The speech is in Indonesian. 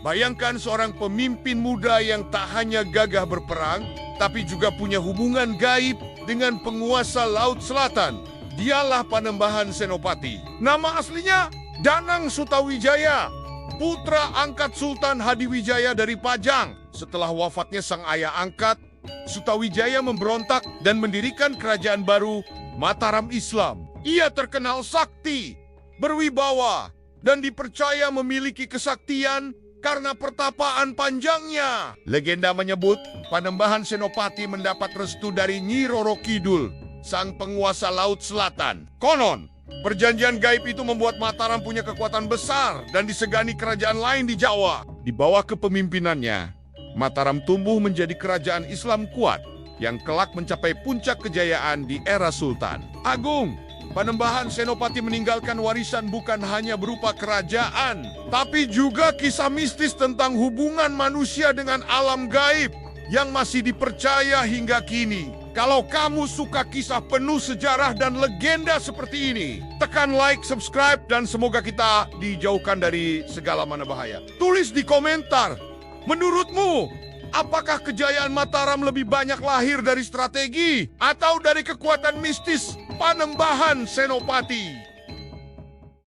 Bayangkan seorang pemimpin muda yang tak hanya gagah berperang, tapi juga punya hubungan gaib dengan penguasa Laut Selatan. Dialah Panembahan Senopati. Nama aslinya Danang Sutawijaya, putra angkat Sultan Hadiwijaya dari Pajang. Setelah wafatnya sang ayah angkat, Sutawijaya memberontak dan mendirikan kerajaan baru Mataram Islam. Ia terkenal sakti, berwibawa, dan dipercaya memiliki kesaktian karena pertapaan panjangnya. Legenda menyebut Panembahan Senopati mendapat restu dari Nyi Roro Kidul, sang penguasa Laut Selatan. Konon, perjanjian gaib itu membuat Mataram punya kekuatan besar dan disegani kerajaan lain di Jawa. Di bawah kepemimpinannya, Mataram tumbuh menjadi kerajaan Islam kuat yang kelak mencapai puncak kejayaan di era Sultan Agung. Panembahan Senopati meninggalkan warisan bukan hanya berupa kerajaan, tapi juga kisah mistis tentang hubungan manusia dengan alam gaib yang masih dipercaya hingga kini. Kalau kamu suka kisah penuh sejarah dan legenda seperti ini, tekan like, subscribe, dan semoga kita dijauhkan dari segala mana bahaya. Tulis di komentar, menurutmu, apakah kejayaan Mataram lebih banyak lahir dari strategi atau dari kekuatan mistis Panembahan Senopati?